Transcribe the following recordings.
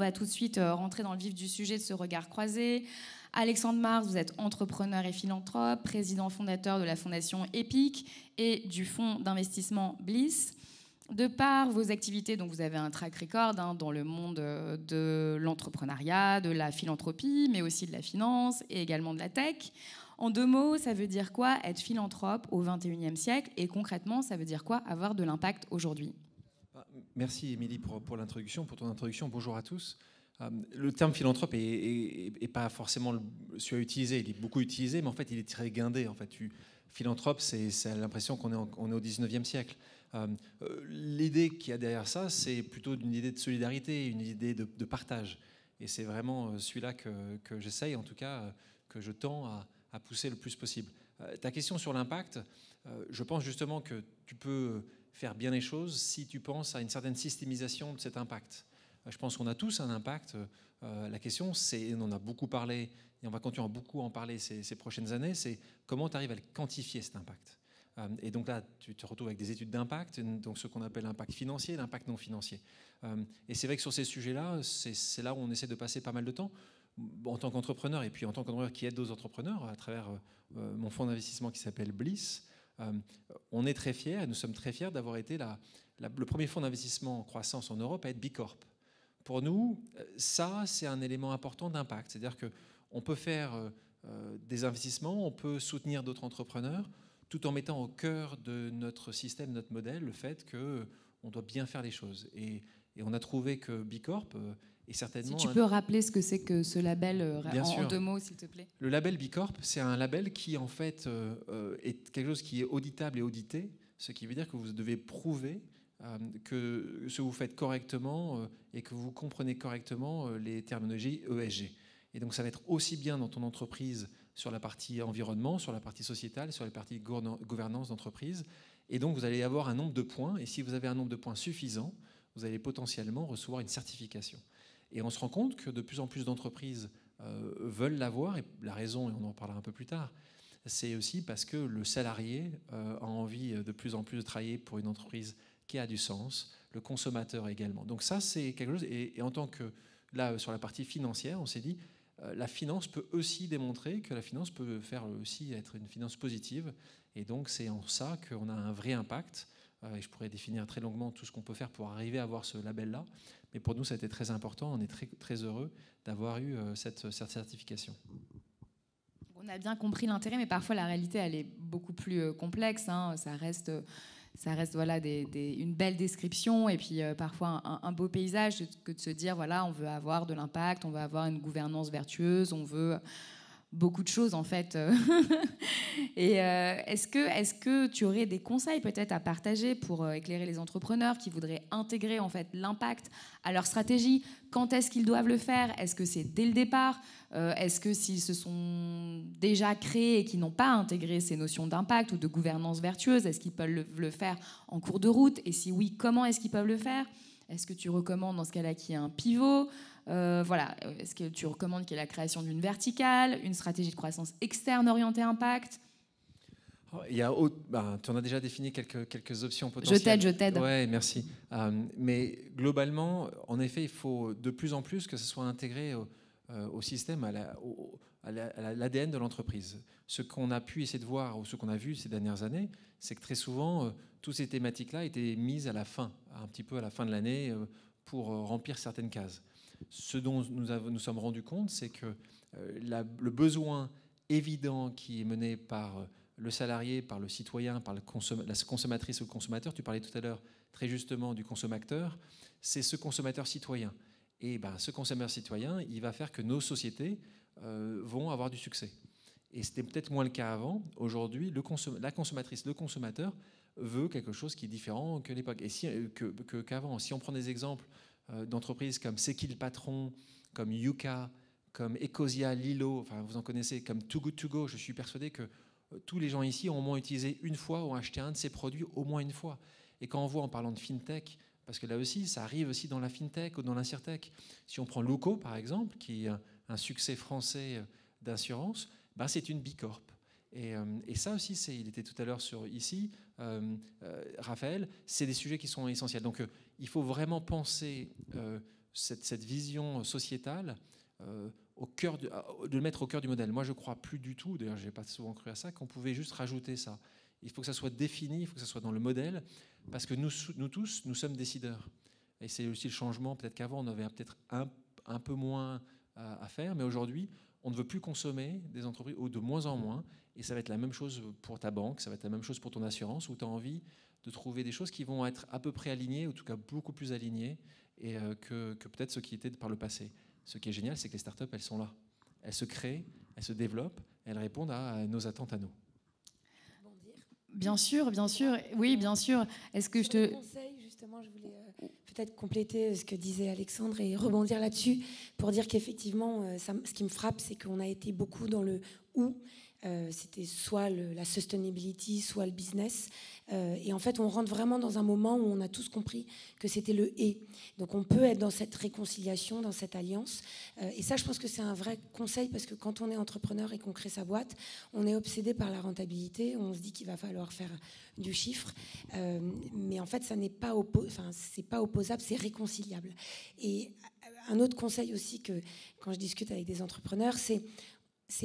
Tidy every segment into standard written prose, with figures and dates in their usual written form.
va tout de suite rentrer dans le vif du sujet de ce regard croisé. Alexandre Mars, vous êtes entrepreneur et philanthrope, président fondateur de la fondation EPIC et du fonds d'investissement Bliss. De par vos activités, donc vous avez un track record dans le monde de l'entrepreneuriat, de la philanthropie, mais aussi de la finance et également de la tech. En 2 mots, ça veut dire quoi être philanthrope au XXIe siècle? Et concrètement, ça veut dire quoi avoir de l'impact aujourd'hui? Merci Émilie pour l'introduction, pour ton introduction. Bonjour à tous. Le terme philanthrope est pas forcément celui à utiliser. Il est beaucoup utilisé, mais en fait, il est très guindé. En fait, philanthrope, c'est l'impression qu'on est au 19e siècle. L'idée qu'il y a derrière ça, c'est plutôt une idée de solidarité, une idée de partage. Et c'est vraiment celui-là que j'essaye, en tout cas, que je tends à pousser le plus possible. Ta question sur l'impact, je pense justement que tu peux faire bien les choses si tu penses à une certaine systémisation de cet impact. Je pense qu'on a tous un impact. La question, c'est, on en a beaucoup parlé, et on va continuer à beaucoup en parler ces prochaines années, c'est comment tu arrives à le quantifier, cet impact. Et donc là, tu te retrouves avec des études d'impact, donc ce qu'on appelle l'impact financier, l'impact non financier. Et c'est vrai que sur ces sujets-là, c'est là où on essaie de passer pas mal de temps. En tant qu'entrepreneur, et puis en tant qu'entrepreneur qui aide d'autres entrepreneurs, à travers mon fonds d'investissement qui s'appelle Bliss, on est très fiers, et nous sommes très fiers d'avoir été le premier fonds d'investissement en croissance en Europe à être B Corp. Pour nous, ça, c'est un élément important d'impact. C'est-à-dire qu'on peut faire des investissements, on peut soutenir d'autres entrepreneurs, tout en mettant au cœur de notre système, notre modèle, le fait qu'on doit bien faire les choses. Et on a trouvé que B Corp est certainement... Si tu peux rappeler ce que c'est que ce label en 2 mots, s'il te plaît. Le label B Corp, c'est un label qui, en fait, est quelque chose qui est auditable et audité, ce qui veut dire que vous devez prouver que ce que vous faites correctement et que vous comprenez correctement les terminologies ESG. Et donc ça va être aussi bien dans ton entreprise sur la partie environnement, sur la partie sociétale, sur la partie gouvernance d'entreprise. Et donc vous allez avoir un nombre de points, et si vous avez un nombre de points suffisant, vous allez potentiellement recevoir une certification. Et on se rend compte que de plus en plus d'entreprises veulent l'avoir, et la raison, et on en parlera un peu plus tard, c'est aussi parce que le salarié a envie de plus en plus de travailler pour une entreprise qui a du sens, le consommateur également. Donc ça, c'est quelque chose, et en tant que, là, sur la partie financière, on s'est dit, la finance peut aussi démontrer que la finance peut faire aussi être une finance positive, et donc c'est en ça qu'on a un vrai impact, et je pourrais définir très longuement tout ce qu'on peut faire pour arriver à avoir ce label-là, mais pour nous, ça a été très important, on est très, très heureux d'avoir eu cette certification. On a bien compris l'intérêt, mais parfois la réalité, elle est beaucoup plus complexe, hein. Ça reste voilà, une belle description et puis parfois un beau paysage que de se dire, voilà, on veut avoir de l'impact, on veut avoir une gouvernance vertueuse, on veut beaucoup de choses en fait. Et est-ce que tu aurais des conseils peut-être à partager pour éclairer les entrepreneurs qui voudraient intégrer en fait l'impact à leur stratégie? Quand est-ce qu'ils doivent le faire? Est-ce que c'est dès le départ? Est-ce que s'ils se sont déjà créés et qu'ils n'ont pas intégré ces notions d'impact ou de gouvernance vertueuse, est-ce qu'ils peuvent le faire en cours de route? Et si oui, comment est-ce qu'ils peuvent le faire? Est-ce que tu recommandes dans ce cas-là qu'il y ait un pivot? Voilà. Est-ce que tu recommandes qu'il y ait la création d'une verticale, une stratégie de croissance externe orientée impact? Tu en as déjà défini quelques options potentielles. Je t'aide. Ouais, merci. Mais globalement, en effet, il faut de plus en plus que ce soit intégré au système, à l'ADN de l'entreprise. Ce qu'on a pu essayer de voir, ou ce qu'on a vu ces dernières années, c'est que très souvent, toutes ces thématiques-là étaient mises à la fin, un petit peu à la fin de l'année, pour remplir certaines cases. Ce dont nous sommes rendus compte, c'est que le besoin évident qui est mené par le salarié, par le citoyen, par la consommatrice ou le consommateur, tu parlais tout à l'heure très justement du consommateur, c'est ce consommateur citoyen. Et ce consommateur citoyen, il va faire que nos sociétés vont avoir du succès. Et c'était peut-être moins le cas avant. Aujourd'hui, la consommatrice, le consommateur veut quelque chose qui est différent que l'époque. Et qu'avant, si on prend des exemples d'entreprises comme C'est qui le patron, comme Yuka, comme Ecosia, Lilo, enfin vous en connaissez, comme Too Good To Go, je suis persuadé que tous les gens ici ont au moins utilisé une fois ou acheté un de ces produits au moins une fois. Et quand on voit en parlant de FinTech, parce que là aussi, ça arrive aussi dans la FinTech ou dans l'InsurTech. Si on prend Loco, par exemple, qui est un succès français d'assurance, c'est une B Corp. Et ça aussi, il était tout à l'heure ici, Raphaël, c'est des sujets qui sont essentiels. Donc il faut vraiment penser cette vision sociétale de le mettre au cœur du modèle. Moi, je ne crois plus du tout, d'ailleurs, je n'ai pas souvent cru à ça, qu'on pouvait juste rajouter ça. Il faut que ça soit défini, il faut que ça soit dans le modèle, parce que nous tous, nous sommes décideurs. Et c'est aussi le changement, peut-être qu'avant, on avait peut-être un peu moins à faire, mais aujourd'hui, on ne veut plus consommer des entreprises, ou de moins en moins, et ça va être la même chose pour ta banque, ça va être la même chose pour ton assurance, où tu as envie de trouver des choses qui vont être à peu près alignées, ou en tout cas beaucoup plus alignées, et que peut-être ce qui était par le passé. Ce qui est génial, c'est que les startups, elles sont là. Elles se créent, elles se développent, elles répondent à nos attentes à nous. Bien sûr, oui, bien sûr. Est-ce que je te conseille, justement, je voulais peut-être compléter ce que disait Alexandre et rebondir là-dessus pour dire qu'effectivement, ce qui me frappe, c'est qu'on a été beaucoup dans le « ou ». C'était soit la sustainability, soit le business. Et en fait, on rentre vraiment dans un moment où on a tous compris que c'était le « et ». Donc, on peut être dans cette réconciliation, dans cette alliance. Et ça, je pense que c'est un vrai conseil parce que quand on est entrepreneur et qu'on crée sa boîte, on est obsédé par la rentabilité. On se dit qu'il va falloir faire du chiffre. Mais en fait, ça n'est pas, c'est pas opposable, c'est réconciliable. Et un autre conseil aussi que quand je discute avec des entrepreneurs, c'est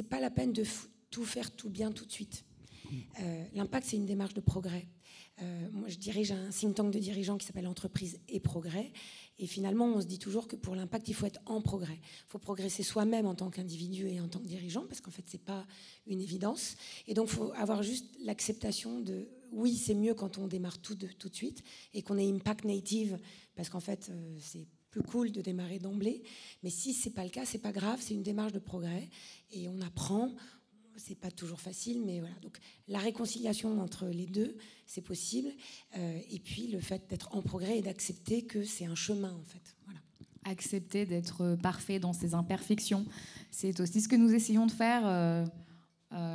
pas la peine de tout faire tout bien tout de suite. L'impact, c'est une démarche de progrès. Moi, je dirige un think tank de dirigeants qui s'appelle Entreprise et Progrès. Et finalement, on se dit toujours que pour l'impact, il faut être en progrès. Il faut progresser soi-même en tant qu'individu et en tant que dirigeant, parce qu'en fait, ce n'est pas une évidence. Et donc, il faut avoir juste l'acceptation de, oui, c'est mieux quand on démarre tout de suite et qu'on est impact native, parce qu'en fait, c'est plus cool de démarrer d'emblée. Mais si ce n'est pas le cas, ce n'est pas grave, c'est une démarche de progrès. Et on apprend. C'est pas toujours facile, mais voilà. Donc la réconciliation entre les deux, c'est possible. Et puis le fait d'être en progrès et d'accepter que c'est un chemin, en fait. Voilà. Accepter d'être parfait dans ses imperfections, c'est aussi ce que nous essayons de faire.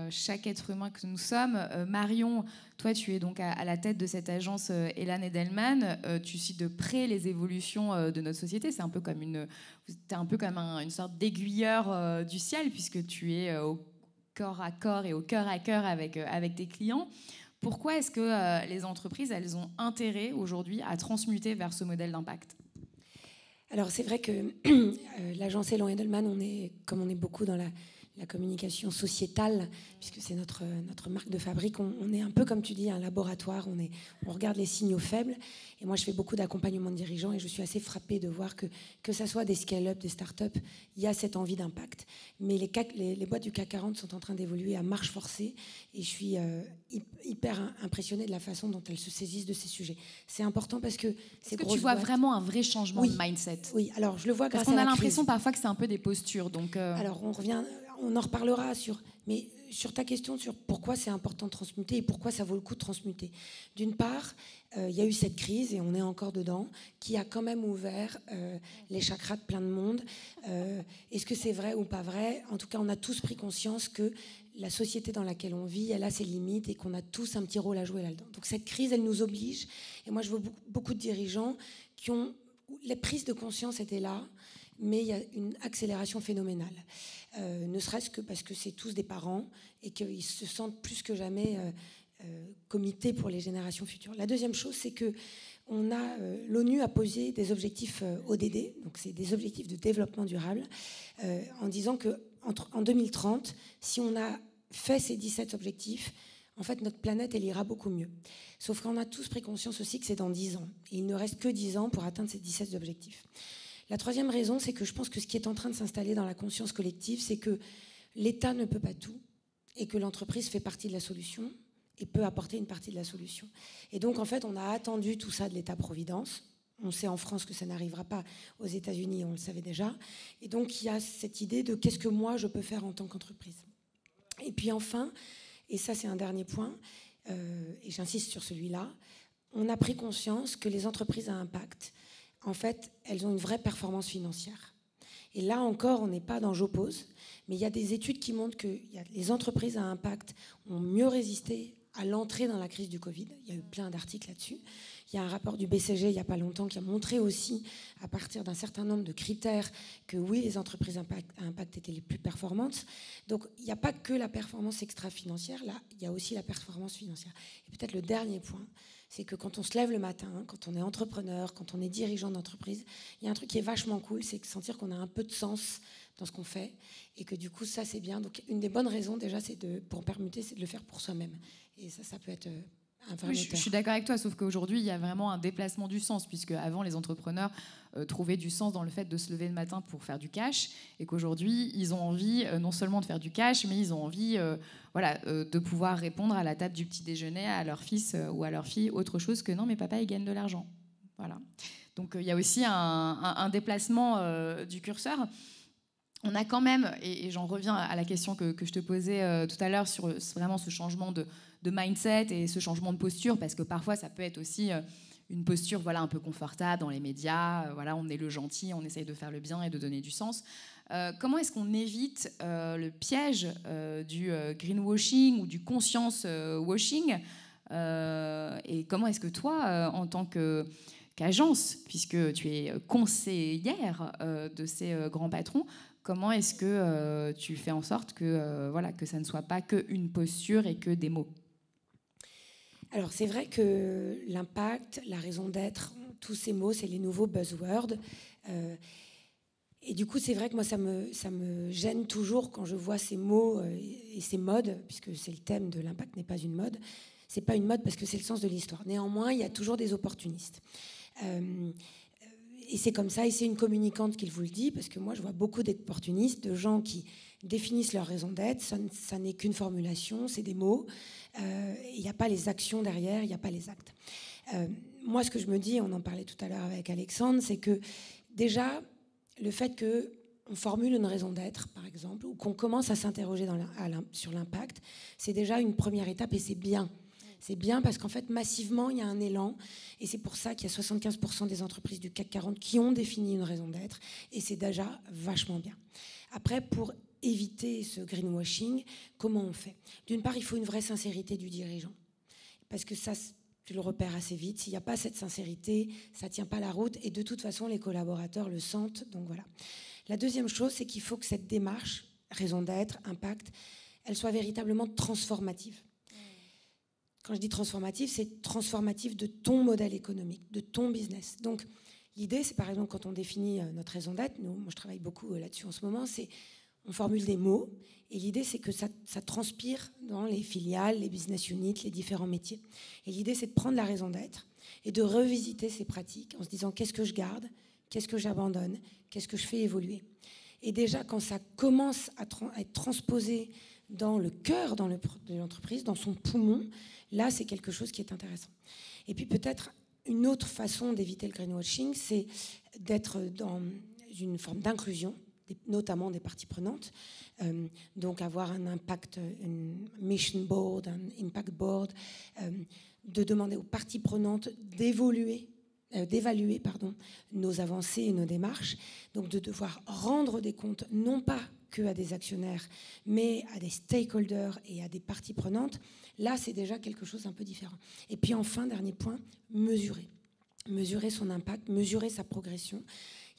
Chaque être humain que nous sommes. Marion, toi, tu es donc à la tête de cette agence Elan Edelman. Tu suis de près les évolutions de notre société. C'est un peu comme une sorte d'aiguilleur du ciel, puisque tu es au corps à corps et au cœur à cœur avec tes clients. Pourquoi est-ce que les entreprises, elles ont intérêt aujourd'hui à transmuter vers ce modèle d'impact ? Alors c'est vrai que l'agence Elan Edelman, comme on est beaucoup dans la communication sociétale, puisque c'est notre marque de fabrique, on est un peu, comme tu dis, un laboratoire, on regarde les signaux faibles. Et moi, je fais beaucoup d'accompagnement de dirigeants et je suis assez frappée de voir que ça soit des scale-up, des start-up, il y a cette envie d'impact. Mais les boîtes du CAC 40 sont en train d'évoluer à marche forcée et je suis hyper impressionnée de la façon dont elles se saisissent de ces sujets. C'est important parce que Est-ce que tu vois vraiment un vrai changement de mindset ? Oui, alors je le vois grâce à la crise. Parce qu'on a l'impression parfois que c'est un peu des postures. Donc Alors on en reparlera mais sur ta question sur pourquoi c'est important de transmuter et pourquoi ça vaut le coup de transmuter. D'une part, il y a eu cette crise, et on est encore dedans, qui a quand même ouvert les chakras de plein de monde. Est-ce que c'est vrai ou pas vrai ? En tout cas, on a tous pris conscience que la société dans laquelle on vit, elle a ses limites et qu'on a tous un petit rôle à jouer là-dedans. Donc cette crise, elle nous oblige. Et moi, je vois beaucoup de dirigeants les prises de conscience étaient là, mais il y a une accélération phénoménale. Ne serait-ce que parce que c'est tous des parents et qu'ils se sentent plus que jamais comités pour les générations futures. La deuxième chose, c'est que l'ONU a posé des objectifs ODD, donc c'est des objectifs de développement durable, en disant qu'en 2030, si on a fait ces 17 objectifs, en fait, notre planète, elle ira beaucoup mieux. Sauf qu'on a tous pris conscience aussi que c'est dans 10 ans. Et il ne reste que 10 ans pour atteindre ces 17 objectifs. La troisième raison, c'est que je pense que ce qui est en train de s'installer dans la conscience collective, c'est que l'État ne peut pas tout et que l'entreprise fait partie de la solution et peut apporter une partie de la solution. Et donc, en fait, on a attendu tout ça de l'État-providence. On sait en France que ça n'arrivera pas aux États-Unis, on le savait déjà. Et donc, il y a cette idée de qu'est-ce que moi, je peux faire en tant qu'entreprise. Et puis enfin, et ça, c'est un dernier point, et j'insiste sur celui-là, on a pris conscience que les entreprises à impact, en fait, elles ont une vraie performance financière. Et là encore, on n'est pas dans j'oppose, mais il y a des études qui montrent que les entreprises à impact ont mieux résisté à l'entrée dans la crise du Covid. Il y a eu plein d'articles là-dessus. Il y a un rapport du BCG il n'y a pas longtemps qui a montré aussi, à partir d'un certain nombre de critères, que oui, les entreprises à impact étaient les plus performantes. Donc, il n'y a pas que la performance extra-financière, là, il y a aussi la performance financière. Et peut-être le dernier point, c'est que quand on se lève le matin, quand on est entrepreneur, quand on est dirigeant d'entreprise, il y a un truc qui est vachement cool, c'est sentir qu'on a un peu de sens dans ce qu'on fait et que du coup, ça, c'est bien. Donc, une des bonnes raisons, déjà, pour permuter, c'est de le faire pour soi-même. Et ça peut être un vrai moteur. Je suis d'accord avec toi, sauf qu'aujourd'hui, il y a vraiment un déplacement du sens, puisque avant, les entrepreneurs trouvaient du sens dans le fait de se lever le matin pour faire du cash, et qu'aujourd'hui, ils ont envie non seulement de faire du cash, mais ils ont envie de pouvoir répondre à la table du petit déjeuner à leur fils ou à leur fille autre chose que non, mais papa, il gagne de l'argent. Voilà. Donc, il y a aussi un déplacement du curseur. On a quand même, et j'en reviens à la question que je te posais tout à l'heure sur vraiment ce changement de mindset et ce changement de posture, parce que parfois ça peut être aussi une posture un peu confortable dans les médias, on est le gentil, on essaye de faire le bien et de donner du sens. Comment est-ce qu'on évite le piège du greenwashing ou du conscience washing et comment est-ce que toi, en tant qu'agence, puisque tu es conseillère de ces grands patrons, comment est-ce que tu fais en sorte que ça ne soit pas qu'une posture et que des mots? Alors, c'est vrai que l'impact, la raison d'être, tous ces mots, c'est les nouveaux buzzwords. Et du coup, c'est vrai que moi, ça me gêne toujours quand je vois ces mots et ces modes, puisque c'est le thème de l'impact n'est pas une mode. C'est pas une mode parce que c'est le sens de l'histoire. Néanmoins, il y a toujours des opportunistes. Et c'est comme ça, et c'est une communicante qui vous le dit, parce que moi, je vois beaucoup d'opportunistes, de gens qui définissent leur raison d'être. Ça n'est qu'une formulation, c'est des mots. Il n'y a pas les actions derrière, il n'y a pas les actes. Moi, ce que je me dis, on en parlait tout à l'heure avec Alexandre, c'est que déjà, le fait qu'on formule une raison d'être, par exemple, ou qu'on commence à s'interroger sur l'impact, c'est déjà une première étape et c'est bien. C'est bien parce qu'en fait, massivement, il y a un élan. Et c'est pour ça qu'il y a 75% des entreprises du CAC 40 qui ont défini une raison d'être. Et c'est déjà vachement bien. Après, pour éviter ce greenwashing, comment on fait? D'une part, il faut une vraie sincérité du dirigeant. Parce que ça, tu le repères assez vite. S'il n'y a pas cette sincérité, ça ne tient pas la route. Et de toute façon, les collaborateurs le sentent. Donc voilà. La deuxième chose, c'est qu'il faut que cette démarche, raison d'être, impact, elle soit véritablement transformative. Quand je dis transformatif, c'est transformatif de ton modèle économique, de ton business. Donc, l'idée, c'est par exemple, quand on définit notre raison d'être, moi je travaille beaucoup là-dessus en ce moment, c'est on formule des mots, et l'idée, c'est que ça transpire dans les filiales, les business units, les différents métiers. Et l'idée, c'est de prendre la raison d'être et de revisiter ces pratiques en se disant qu'est-ce que je garde, qu'est-ce que j'abandonne, qu'est-ce que je fais évoluer. Et déjà, quand ça commence à être transposé dans le cœur de l'entreprise, dans son poumon, là, c'est quelque chose qui est intéressant. Et puis peut-être une autre façon d'éviter le greenwashing, c'est d'être dans une forme d'inclusion, notamment des parties prenantes. Donc avoir un impact, une mission board, un impact board, de demander aux parties prenantes d'évaluer nos avancées et nos démarches. Donc de devoir rendre des comptes, non pas qu'à des actionnaires, mais à des stakeholders et à des parties prenantes. Là, c'est déjà quelque chose d'un peu différent. Et puis enfin, dernier point, mesurer. Mesurer son impact, mesurer sa progression.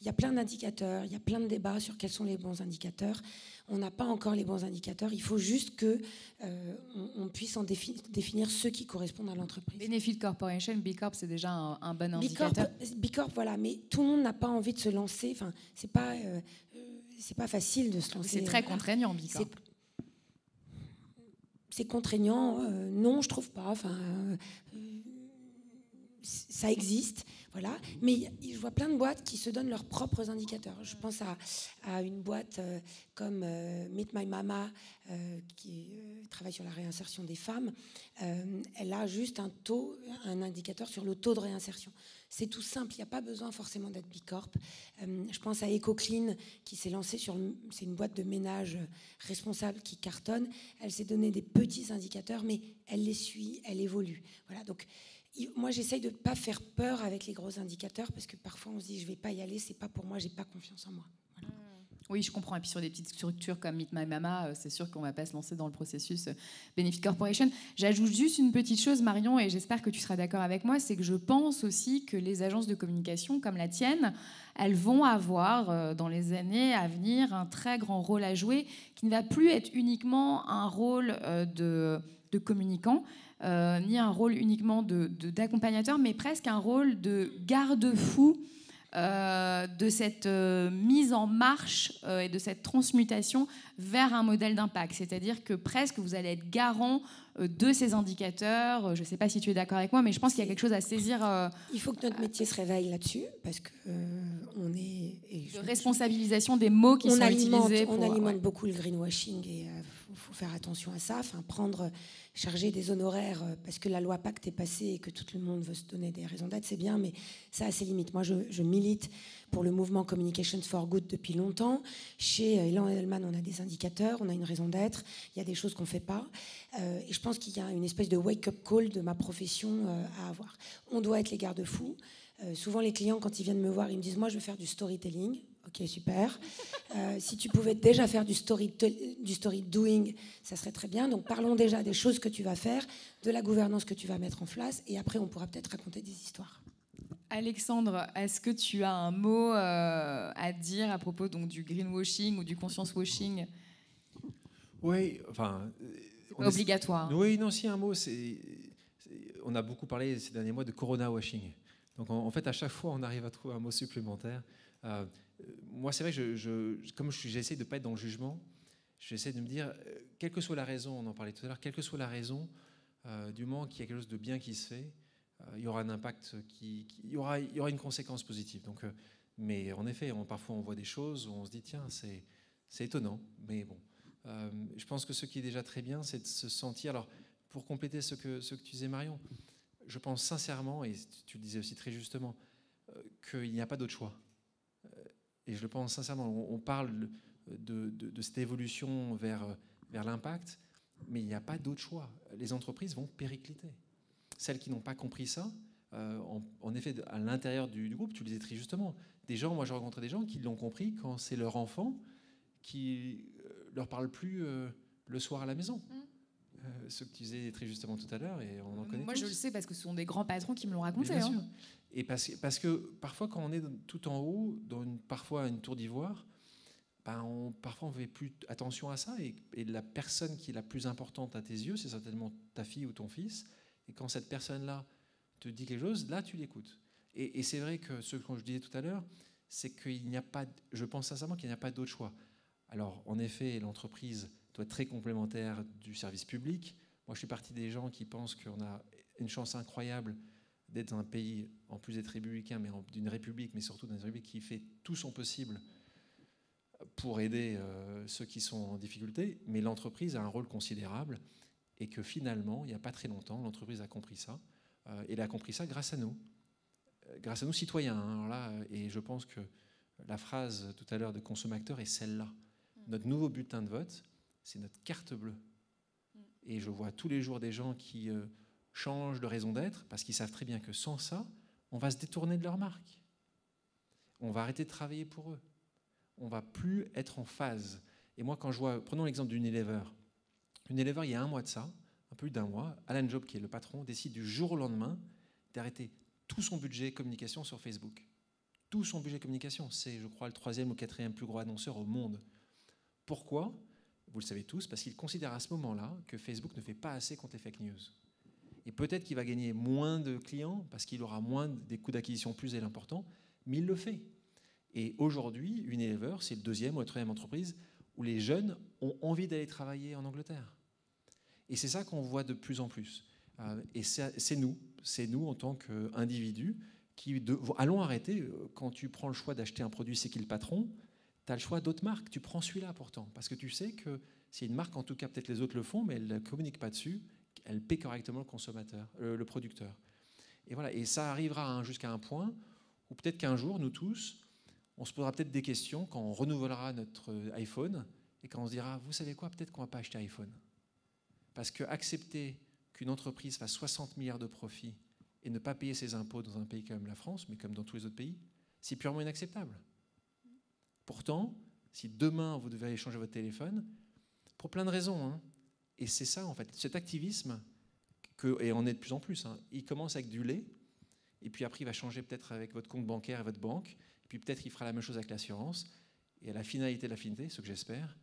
Il y a plein d'indicateurs, il y a plein de débats sur quels sont les bons indicateurs. On n'a pas encore les bons indicateurs. Il faut juste qu'on puisse en définir ceux qui correspondent à l'entreprise. Benefit Corporation, B Corp, c'est déjà un bon indicateur. B Corp, voilà, mais tout le monde n'a pas envie de se lancer. Enfin, c'est pas facile de se lancer. C'est très contraignant, B Corp. C'est contraignant. Non, je trouve pas. Enfin, ça existe, voilà. Mais je vois plein de boîtes qui se donnent leurs propres indicateurs. Je pense à une boîte comme Meet My Mama, qui travaille sur la réinsertion des femmes. Elle a juste un indicateur sur le taux de réinsertion. C'est tout simple, il n'y a pas besoin forcément d'être B Corp. Je pense à EcoClean, qui s'est lancée c'est une boîte de ménage responsable qui cartonne. Elle s'est donné des petits indicateurs, mais elle les suit, elle évolue. Voilà, donc moi, j'essaye de ne pas faire peur avec les gros indicateurs parce que parfois, on se dit, je ne vais pas y aller, c'est pas pour moi, je n'ai pas confiance en moi. Voilà. Oui, je comprends. Et puis sur des petites structures comme Meet My Mama, c'est sûr qu'on ne va pas se lancer dans le processus Benefit Corporation. J'ajoute juste une petite chose, Marion, et j'espère que tu seras d'accord avec moi, c'est que je pense aussi que les agences de communication comme la tienne, elles vont avoir dans les années à venir un très grand rôle à jouer, qui ne va plus être uniquement un rôle de communicant, ni un rôle uniquement d'accompagnateur, mais presque un rôle de garde-fou de cette mise en marche et de cette transmutation vers un modèle d'impact. C'est-à-dire que presque vous allez être garant de ces indicateurs. Je ne sais pas si tu es d'accord avec moi, mais je pense qu'il y a quelque chose à saisir. Il faut que notre métier se réveille là-dessus, parce que on est... de responsabilisation des mots qui sont utilisés. On alimente beaucoup le greenwashing et il faut faire attention à ça. Enfin, charger des honoraires parce que la loi Pacte est passée et que tout le monde veut se donner des raisons d'être, c'est bien, mais ça a ses limites. Moi, je milite pour le mouvement Communications for Good depuis longtemps. Chez Elan Edelman, on a des indicateurs, on a une raison d'être. Il y a des choses qu'on ne fait pas. Et je pense qu'il y a une espèce de wake-up call de ma profession à avoir. On doit être les garde-fous. Souvent, les clients, quand ils viennent me voir, ils me disent « Moi, je veux faire du storytelling ». Ok, super. Si tu pouvais déjà faire du story doing, ça serait très bien. Donc, parlons déjà des choses que tu vas faire, de la gouvernance que tu vas mettre en place, et après, on pourra peut-être raconter des histoires. Alexandre, est-ce que tu as un mot à dire à propos donc, du greenwashing ou du conscience washing? Oui, enfin... C'est pas obligatoire. Oui, non, si un mot, on a beaucoup parlé ces derniers mois de corona washing. Donc en fait, à chaque fois, on arrive à trouver un mot supplémentaire. Moi, c'est vrai que comme j'essaie de ne pas être dans le jugement, j'essaie de me dire, quelle que soit la raison, on en parlait tout à l'heure, quelle que soit la raison, du moment qu'il y a quelque chose de bien qui se fait, il y aura un impact, il y aura une conséquence positive. Donc, mais en effet, parfois on voit des choses où on se dit, tiens, c'est étonnant, mais bon. Je pense que ce qui est déjà très bien, c'est de se sentir... Alors, pour compléter ce que tu disais, Marion, je pense sincèrement, et tu le disais aussi très justement, qu'il n'y a pas d'autre choix. Et je le pense sincèrement. On parle de cette évolution vers l'impact, mais il n'y a pas d'autre choix. Les entreprises vont péricliter. Celles qui n'ont pas compris ça, en effet, à l'intérieur du groupe, tu le disais très justement, moi j'ai rencontré des gens qui l'ont compris quand c'est leur enfant qui leur parle plus le soir à la maison. Ce que tu disais très justement tout à l'heure, et on en connaît Moi, tous. je le sais parce que ce sont des grands patrons qui me l'ont raconté. Bien sûr. Et parce que parfois, quand on est tout en haut, parfois une tour d'ivoire, parfois on ne fait plus attention à ça. Et la personne qui est la plus importante à tes yeux, c'est certainement ta fille ou ton fils. Et quand cette personne-là te dit quelque chose, là, tu l'écoutes. Et c'est vrai que ce que je disais tout à l'heure, c'est qu'il n'y a pas, je pense sincèrement qu'il n'y a pas d'autre choix. Alors, en effet, l'entreprise doit être très complémentaire du service public. Moi, je suis partie des gens qui pensent qu'on a une chance incroyable d'être dans un pays, en plus d'être républicain, mais d'une république, mais surtout d'une république qui fait tout son possible pour aider ceux qui sont en difficulté. Mais l'entreprise a un rôle considérable et que finalement, il n'y a pas très longtemps, l'entreprise a compris ça. Et elle a compris ça grâce à nous citoyens. Hein, alors là, et je pense que la phrase tout à l'heure de consommateur est celle-là. Notre nouveau bulletin de vote, c'est notre carte bleue. Et je vois tous les jours des gens qui changent de raison d'être parce qu'ils savent très bien que sans ça, on va se détourner de leur marque. On va arrêter de travailler pour eux. On ne va plus être en phase. Et moi, quand je vois, prenons l'exemple d'Unilever. Unilever, il y a un mois de ça, un peu plus d'un mois, Alan Job, qui est le patron, décide du jour au lendemain d'arrêter tout son budget communication sur Facebook. Tout son budget communication. C'est, je crois, le 3e ou 4e plus gros annonceur au monde. Pourquoi ? Vous le savez tous, parce qu'il considère à ce moment-là que Facebook ne fait pas assez contre les fake news. Et peut-être qu'il va gagner moins de clients, parce qu'il aura moins des coûts d'acquisition plus importants, mais il le fait. Et aujourd'hui, Unilever, c'est le 2e ou la 3e entreprise où les jeunes ont envie d'aller travailler en Angleterre. Et c'est ça qu'on voit de plus en plus. Et c'est nous en tant qu'individus, qui allons arrêter, quand tu prends le choix d'acheter un produit, c'est qui le patron, tu as le choix d'autres marques. Tu prends celui-là pourtant, parce que tu sais que c'est une marque, en tout cas peut-être les autres le font, mais elle ne communique pas dessus, elle paie correctement le consommateur, le producteur. Et voilà, et ça arrivera jusqu'à un point où peut-être qu'un jour, nous tous, on se posera peut-être des questions quand on renouvellera notre iPhone et quand on se dira, vous savez quoi, peut-être qu'on ne va pas acheter iPhone. Parce qu'accepter qu'une entreprise fasse 60 milliards de profits et ne pas payer ses impôts dans un pays comme la France, mais comme dans tous les autres pays, c'est purement inacceptable. Pourtant, si demain vous devez changer votre téléphone, pour plein de raisons. Hein. Et c'est ça, en fait, cet activisme, et on est de plus en plus, hein, il commence avec du lait, et puis après il va changer peut-être avec votre compte bancaire et votre banque, et puis peut-être il fera la même chose avec l'assurance. Et la finalité de la finalité, ce que j'espère,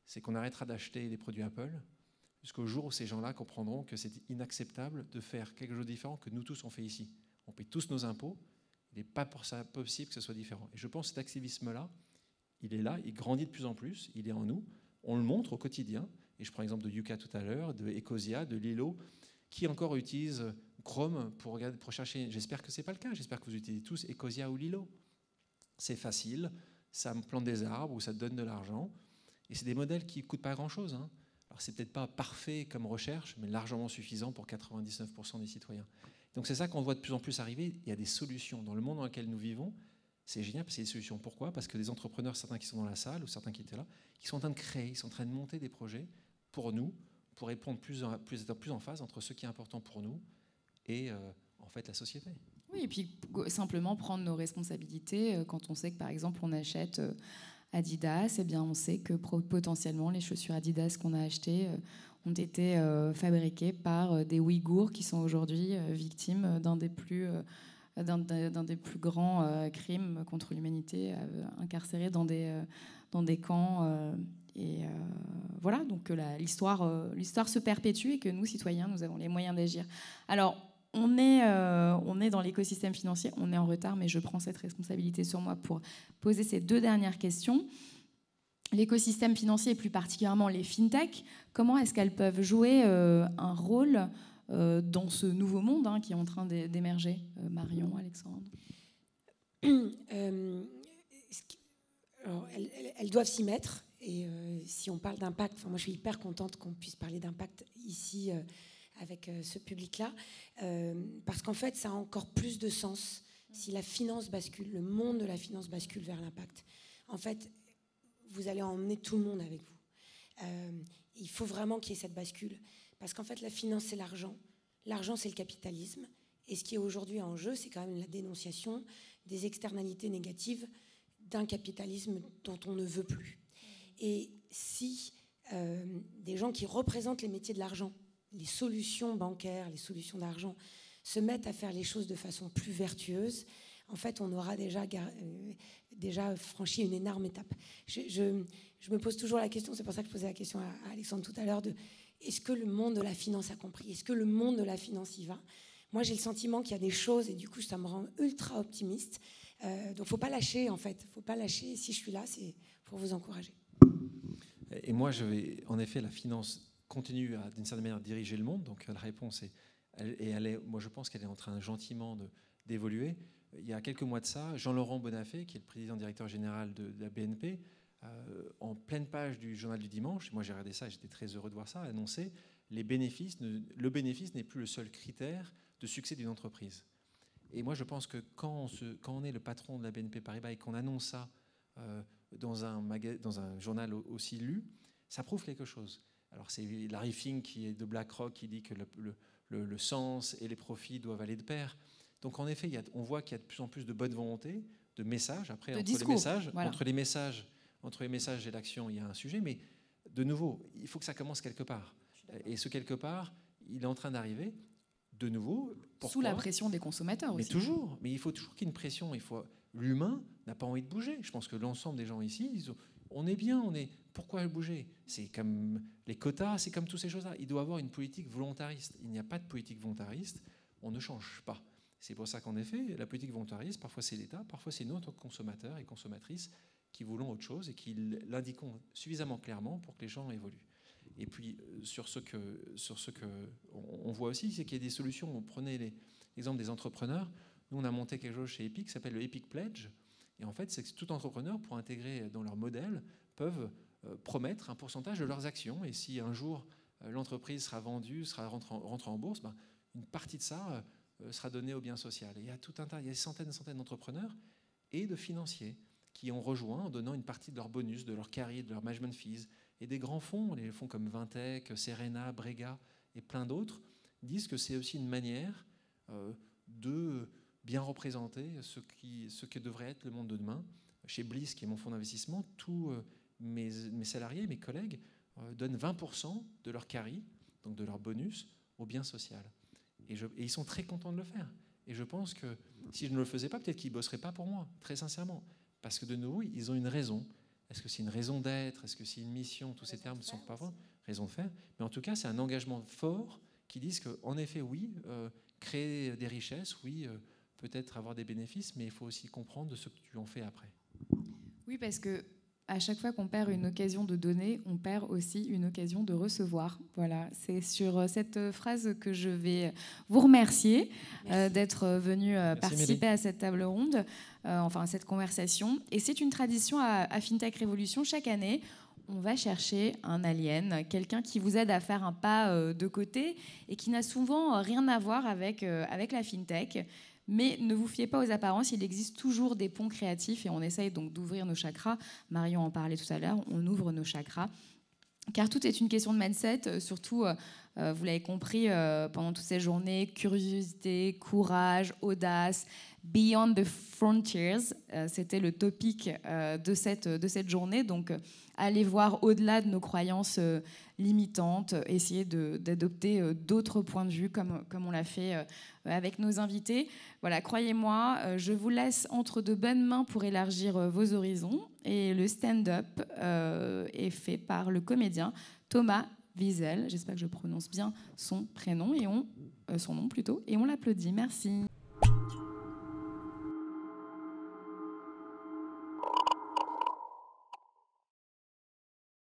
c'est qu'on arrêtera d'acheter des produits Apple jusqu'au jour où ces gens-là comprendront que c'est inacceptable de faire quelque chose de différent que nous tous on fait ici. On paye tous nos impôts, il n'est pas pour ça possible que ce soit différent. Et je pense que cet activisme-là, il est là, il grandit de plus en plus, il est en nous, on le montre au quotidien. Et je prends l'exemple de Yuka tout à l'heure, de Ecosia, de Lilo, qui encore utilise Chrome pour chercher. J'espère que ce n'est pas le cas, j'espère que vous utilisez tous Ecosia ou Lilo. C'est facile, ça me plante des arbres ou ça te donne de l'argent. Et c'est des modèles qui ne coûtent pas grand-chose. Hein. Alors c'est peut-être pas parfait comme recherche, mais largement suffisant pour 99% des citoyens. Donc c'est ça qu'on voit de plus en plus arriver. Il y a des solutions dans le monde dans lequel nous vivons. C'est génial parce qu'il y a des solutions. Pourquoi ? Parce que des entrepreneurs, certains qui sont dans la salle ou certains qui étaient là, qui sont en train de créer, ils sont en train de monter des projets pour nous, pour répondre plus en phase entre ce qui est important pour nous et en fait la société. Oui, et puis simplement prendre nos responsabilités quand on sait que par exemple on achète Adidas, eh bien on sait que potentiellement les chaussures Adidas qu'on a achetées ont été fabriquées par des Ouïghours qui sont aujourd'hui victimes d'un des plus grands crimes contre l'humanité, incarcérés dans des camps. Voilà, donc l'histoire se perpétue et que nous, citoyens, nous avons les moyens d'agir. Alors, on est dans l'écosystème financier, on est en retard, mais je prends cette responsabilité sur moi pour poser ces 2 dernières questions. L'écosystème financier, et plus particulièrement les fintech, comment est-ce qu'elles peuvent jouer un rôle dans ce nouveau monde qui est en train d'émerger? Marion, Alexandre. Alors, elles doivent s'y mettre. Et si on parle d'impact, moi je suis hyper contente qu'on puisse parler d'impact ici avec ce public-là, parce qu'en fait ça a encore plus de sens si la finance bascule, le monde de la finance bascule vers l'impact. En fait, vous allez emmener tout le monde avec vous. Il faut vraiment qu'il y ait cette bascule, parce qu'en fait la finance c'est l'argent, c'est le capitalisme, et ce qui est aujourd'hui en jeu c'est quand même la dénonciation des externalités négatives d'un capitalisme dont on ne veut plus. Et si des gens qui représentent les métiers de l'argent, les solutions bancaires, les solutions d'argent, se mettent à faire les choses de façon plus vertueuse, en fait, on aura déjà franchi une énorme étape. Je me pose toujours la question, c'est pour ça que je posais la question à Alexandre tout à l'heure, de est-ce que le monde de la finance a compris ? Est-ce que le monde de la finance y va ? Moi, j'ai le sentiment qu'il y a des choses, et du coup, ça me rend ultra optimiste. Donc, il ne faut pas lâcher, en fait. Il ne faut pas lâcher. Si je suis là, c'est pour vous encourager. Et moi, en effet, la finance continue à, d'une certaine manière, diriger le monde. Donc la réponse moi je pense qu'elle est en train gentiment d'évoluer. Il y a quelques mois de ça, Jean-Laurent Bonnafé, qui est le président directeur général de la BNP, en pleine page du journal du dimanche, moi j'ai regardé ça et j'étais très heureux de voir ça, a annoncé le bénéfice n'est plus le seul critère de succès d'une entreprise. Et moi je pense que quand on est le patron de la BNP Paribas et qu'on annonce ça dans un journal aussi lu, ça prouve quelque chose. Alors c'est Larry Fink qui est de BlackRock qui dit que le sens et les profits doivent aller de pair. Donc en effet, on voit qu'il y a de plus en plus de bonne volonté, de messages. Après, entre les messages et l'action, il y a un sujet. Mais de nouveau, il faut que ça commence quelque part. Et ce quelque part, il est en train d'arriver. De nouveau, sous la pression des consommateurs aussi. Mais il faut toujours qu'il y ait une pression. L'humain n'a pas envie de bouger. Je pense que l'ensemble des gens ici, on est bien, pourquoi bouger ? C'est comme les quotas, c'est comme toutes ces choses-là. Il doit y avoir une politique volontariste. Il n'y a pas de politique volontariste, on ne change pas. C'est pour ça qu'en effet, la politique volontariste, parfois c'est l'État, parfois c'est nous en tant que consommateurs et consommatrices qui voulons autre chose et qui l'indiquons suffisamment clairement pour que les gens évoluent. Et puis sur ce que on voit aussi, c'est qu'il y a des solutions. On prenait l'exemple des entrepreneurs. Nous, on a monté quelque chose chez Epic qui s'appelle le Epic Pledge. Et en fait, c'est que tout entrepreneur, pour intégrer dans leur modèle, peuvent promettre un pourcentage de leurs actions. Et si un jour l'entreprise sera vendue, rentre en bourse, une partie de ça sera donnée au bien social. Et il y a tout un tas, il y a des centaines d'entrepreneurs et de financiers qui ont rejoint en donnant une partie de leur bonus, de leur carry, de leur management fees. Et des grands fonds, les fonds comme Vintech, Serena, Brega et plein d'autres, disent que c'est aussi une manière de bien représenter ce que devrait être le monde de demain, chez Bliss, qui est mon fonds d'investissement, tous mes salariés, mes collègues, donnent 20% de leur carry, donc de leur bonus, au bien social. Et ils sont très contents de le faire. Et je pense que si je ne le faisais pas, peut-être qu'ils ne bosseraient pas pour moi, très sincèrement. Parce que de nouveau, ils ont une raison. Est-ce que c'est une raison d'être? Est-ce que c'est une mission? Tous ces termes ne sont pas vrais. Raison de faire. Mais en tout cas, c'est un engagement fort qui disent qu'en effet, oui, créer des richesses, oui, peut-être avoir des bénéfices, mais il faut aussi comprendre de ce que tu en fais après. Oui, parce que à chaque fois qu'on perd une occasion de donner, on perd aussi une occasion de recevoir. Voilà, c'est sur cette phrase que je vais vous remercier d'être venu participer à cette table ronde, enfin à cette conversation. Et c'est une tradition à FinTech Révolution. Chaque année, on va chercher un alien, quelqu'un qui vous aide à faire un pas de côté et qui n'a souvent rien à voir avec la FinTech. Mais ne vous fiez pas aux apparences, il existe toujours des ponts créatifs et on essaye donc d'ouvrir nos chakras. Marion en parlait tout à l'heure, on ouvre nos chakras. Car tout est une question de mindset, surtout, vous l'avez compris, pendant toutes ces journées, curiosité, courage, audace, beyond the frontiers, c'était le topic de cette journée. Donc, allez voir au-delà de nos croyances limitantes, essayer d'adopter d'autres points de vue, comme on l'a fait avec nos invités. Voilà, croyez-moi, je vous laisse entre de bonnes mains pour élargir vos horizons. Et le stand-up est fait par le comédien Thomas Wiesel. J'espère que je prononce bien son prénom, son nom plutôt, et on l'applaudit. Merci.